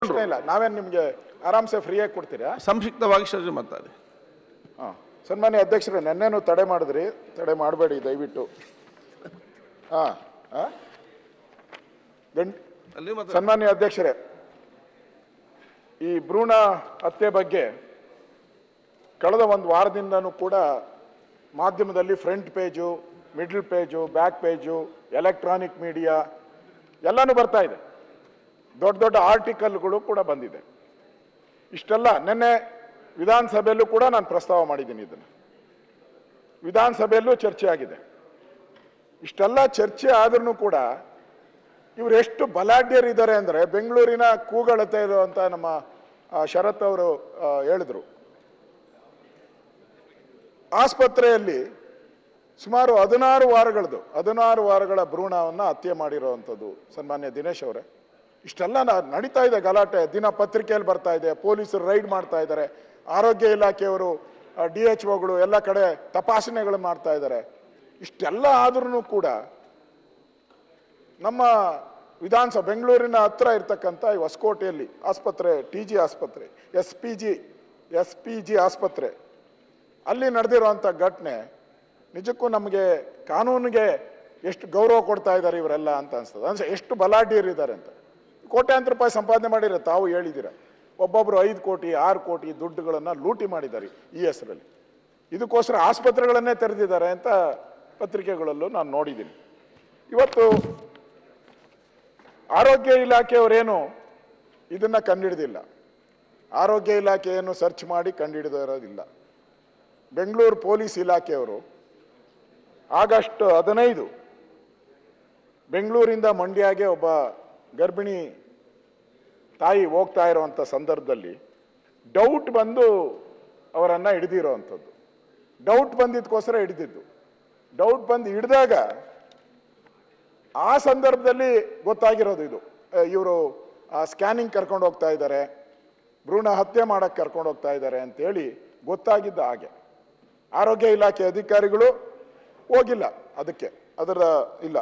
ಪ್ರಶ್ನೆ ಇಲ್ಲ, ನಾವೇನು ನಿಮಗೆ ಆರಾಮ್ಸೆ ಫ್ರೀಯಾಗಿ ಕೊಡ್ತೀರಾ? ಸಂಕ್ಷಿಪ್ತವಾಗಿ ಸರ್ ಮಾತಾಡಿ. ಹಾಂ, ಸನ್ಮಾನ್ಯ ಅಧ್ಯಕ್ಷರೇ, ನೆನ್ನೆನೂ ತಡೆ ಮಾಡಿದ್ರಿ, ತಡೆ ಮಾಡಬೇಡಿ ದಯವಿಟ್ಟು. ಹಾಂ ಹಾಂ, ಸನ್ಮಾನ್ಯ ಅಧ್ಯಕ್ಷರೇ, ಈ ಭ್ರೂಣ ಹತ್ಯೆ ಬಗ್ಗೆ ಕಳೆದ ಒಂದು ವಾರದಿಂದನೂ ಕೂಡ ಮಾಧ್ಯಮದಲ್ಲಿ front page, middle page, back page, electronic media ಎಲ್ಲನೂ ಬರ್ತಾ ಇದೆ. ದೊಡ್ಡ ದೊಡ್ಡ ಆರ್ಟಿಕಲ್ಗಳು ಕೂಡ ಬಂದಿದೆ. ಇಷ್ಟೆಲ್ಲ ನಿನ್ನೆ ವಿಧಾನಸಭೆಯಲ್ಲೂ ಕೂಡ ನಾನು ಪ್ರಸ್ತಾವ ಮಾಡಿದ್ದೀನಿ, ಇದನ್ನು ವಿಧಾನಸಭೆಯಲ್ಲೂ ಚರ್ಚೆ ಆಗಿದೆ. ಇಷ್ಟೆಲ್ಲ ಚರ್ಚೆ ಆದ್ರೂ ಕೂಡ ಇವರು ಎಷ್ಟು ಬಲಾಢ್ಯರಿದ್ದಾರೆ ಅಂದರೆ, ಬೆಂಗಳೂರಿನ ಕೂಗಳತೆ ಇರುವಂಥ ನಮ್ಮ ಶರತ್ ಅವರು ಹೇಳಿದ್ರು, ಆಸ್ಪತ್ರೆಯಲ್ಲಿ ಸುಮಾರು 16 ವಾರಗಳ ಭ್ರೂಣವನ್ನು ಹತ್ಯೆ ಮಾಡಿರುವಂಥದ್ದು. ಸನ್ಮಾನ್ಯ ದಿನೇಶ್ ಅವರೇ, ಇಷ್ಟೆಲ್ಲ ನಡೀತಾ ಇದೆ ಗಲಾಟೆ, ದಿನ ಪತ್ರಿಕೆಯಲ್ಲಿ ಬರ್ತಾ ಇದೆ, ಪೊಲೀಸರು ರೈಡ್ ಮಾಡ್ತಾ ಇದ್ದಾರೆ, ಆರೋಗ್ಯ ಇಲಾಖೆಯವರು DHOಗಳು ಎಲ್ಲ ಕಡೆ ತಪಾಸಣೆಗಳು ಮಾಡ್ತಾ ಇದ್ದಾರೆ. ಇಷ್ಟೆಲ್ಲ ಆದ್ರೂ ಕೂಡ ನಮ್ಮ ವಿಧಾನಸಭೆ ಬೆಂಗಳೂರಿನ ಹತ್ರ ಇರ್ತಕ್ಕಂಥ ಈ ಹೊಸಕೋಟೆಯಲ್ಲಿ ಆಸ್ಪತ್ರೆ, TG ಆಸ್ಪತ್ರೆ, SPG ಆಸ್ಪತ್ರೆ, ಅಲ್ಲಿ ನಡೆದಿರುವಂಥ ಘಟನೆ ನಿಜಕ್ಕೂ ನಮಗೆ ಕಾನೂನಿಗೆ ಎಷ್ಟು ಗೌರವ ಕೊಡ್ತಾ ಇದ್ದಾರೆ ಇವರೆಲ್ಲ ಅಂತ ಅನ್ಸ್ತದೆ. ಅಂದ್ರೆ ಎಷ್ಟು ಬಲಾಢ್ಯರಿದ್ದಾರೆ ಅಂತ. ಕೋಟ್ಯಾಂತರ ರೂಪಾಯಿ ಸಂಪಾದನೆ ಮಾಡಿರೋ ತಾವು ಹೇಳಿದ್ದೀರ, ಒಬ್ಬೊಬ್ರು 5 ಕೋಟಿ 6 ಕೋಟಿ ದುಡ್ಡುಗಳನ್ನು ಲೂಟಿ ಮಾಡಿದ್ದಾರೆ ಈ ಹೆಸರಲ್ಲಿ. ಇದಕ್ಕೋಸ್ಕರ ಆಸ್ಪತ್ರೆಗಳನ್ನೇ ತೆರೆದಿದ್ದಾರೆ ಅಂತ ಪತ್ರಿಕೆಗಳಲ್ಲೂ ನಾನು ನೋಡಿದ್ದೀನಿ. ಇವತ್ತು ಆರೋಗ್ಯ ಇಲಾಖೆಯವರೇನು ಇದನ್ನ ಕಂಡುಹಿಡಿದಿಲ್ಲ, ಆರೋಗ್ಯ ಇಲಾಖೆ ಏನು ಸರ್ಚ್ ಮಾಡಿ ಕಂಡುಹಿಡಿದಿರೋದಿಲ್ಲ. ಬೆಂಗಳೂರು ಪೊಲೀಸ್ ಇಲಾಖೆಯವರು ಆಗಸ್ಟ್ 15 ಬೆಂಗಳೂರಿಂದ ಮಂಡ್ಯಗೆ ಒಬ್ಬ ಗರ್ಭಿಣಿ ತಾಯಿ ಹೋಗ್ತಾ ಇರುವಂಥ ಸಂದರ್ಭದಲ್ಲಿ ಡೌಟ್ ಬಂದು ಅವರನ್ನು ಹಿಡಿದಿರೋವಂಥದ್ದು. ಡೌಟ್ ಬಂದಿದ್ದಕ್ಕೋಸ್ಕರ ಹಿಡಿದಿದ್ದು. ಡೌಟ್ ಬಂದು ಹಿಡಿದಾಗ ಆ ಸಂದರ್ಭದಲ್ಲಿ ಗೊತ್ತಾಗಿರೋದು ಇದು, ಇವರು ಸ್ಕ್ಯಾನಿಂಗ್ ಕರ್ಕೊಂಡು ಹೋಗ್ತಾ ಇದ್ದಾರೆ, ಭ್ರೂಣ ಹತ್ಯೆ ಮಾಡಕ್ಕೆ ಕರ್ಕೊಂಡು ಹೋಗ್ತಾ ಇದ್ದಾರೆ ಅಂತೇಳಿ ಗೊತ್ತಾಗಿದ್ದ ಹಾಗೆ. ಆರೋಗ್ಯ ಇಲಾಖೆ ಅಧಿಕಾರಿಗಳು ಹೋಗಿಲ್ಲ ಅದಕ್ಕೆ, ಅದರ ಇಲ್ಲ.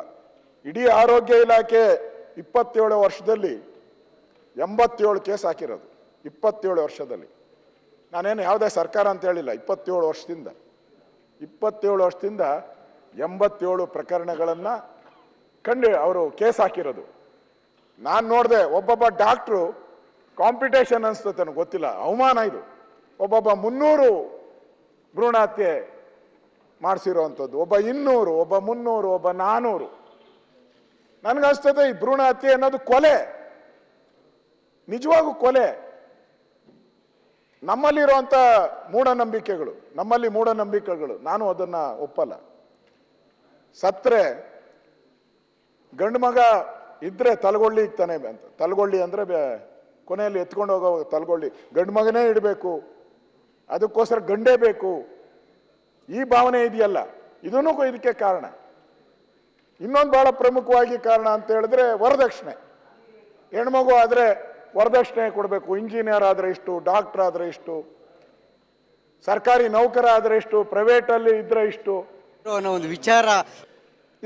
ಇಡೀ ಆರೋಗ್ಯ ಇಲಾಖೆ 27 ವರ್ಷದಲ್ಲಿ 87 ಕೇಸ್ ಹಾಕಿರೋದು. 27 ವರ್ಷದಲ್ಲಿ. ನಾನೇನು ಯಾವುದೇ ಸರ್ಕಾರ ಅಂತ ಹೇಳಿಲ್ಲ. 27 ವರ್ಷದಿಂದ 87 ಪ್ರಕರಣಗಳನ್ನು ಕಂಡು ಅವರು ಕೇಸ್ ಹಾಕಿರೋದು. ನಾನು ನೋಡಿದೆ, ಒಬ್ಬೊಬ್ಬ ಡಾಕ್ಟ್ರು ಕಾಂಪಿಟೇಷನ್ ಅನಿಸ್ತದೆ ನನಗೆ ಗೊತ್ತಿಲ್ಲ, ಅವಮಾನ ಇದು. ಒಬ್ಬೊಬ್ಬ 300 ಭ್ರೂಣ ಹತ್ಯೆ ಮಾಡಿಸಿರೋವಂಥದ್ದು, ಒಬ್ಬ 200, ಒಬ್ಬ 300, ಒಬ್ಬ 400. ನನಗನ್ಸ್ತದೆ ಈ ಭ್ರೂಣ ಹತ್ಯೆ ಅನ್ನೋದು ಕೊಲೆ, ನಿಜವಾಗೂ ಕೊಲೆ. ನಮ್ಮಲ್ಲಿರುವಂಥ ಮೂಢನಂಬಿಕೆಗಳು, ನಾನು ಅದನ್ನ ಒಪ್ಪಲ್ಲ. ಸತ್ರೆ ಗಂಡು ಮಗ ಇದ್ರೆ ತಲಗೊಳ್ಳಿ ಇಕ್ತಾನೆ ಅಂತ. ತಲಗೊಳ್ಳಿ ಅಂದ್ರೆ ಕೊನೆಯಲ್ಲಿ ಎತ್ಕೊಂಡು ಹೋಗೋ ತಲಗೊಳ್ಳಿ, ಗಂಡು ಮಗನೇ ಇಡಬೇಕು, ಅದಕ್ಕೋಸ್ಕರ ಗಂಡೇ ಬೇಕು, ಈ ಭಾವನೆ ಇದೆಯಲ್ಲ, ಇದೂ ಇದಕ್ಕೆ ಕಾರಣ. ಇನ್ನೊಂದು ಬಹಳ ಪ್ರಮುಖವಾಗಿ ಕಾರಣ ಅಂತ ಹೇಳಿದ್ರೆ ವರದಕ್ಷಿಣೆ. ಹೆಣ್ಮಗು ಆದರೆ ವರದಕ್ಷಿಣೆ ಕೊಡಬೇಕು. ಇಂಜಿನಿಯರ್ ಆದರೆ ಇಷ್ಟು, ಡಾಕ್ಟರ್ ಆದರೆ ಇಷ್ಟು, ಸರ್ಕಾರಿ ನೌಕರ ಆದರೆ ಇಷ್ಟು, ಪ್ರೈವೇಟಲ್ಲಿ ಇದ್ರೆ ಇಷ್ಟು ಅನ್ನೋ ಒಂದು ವಿಚಾರ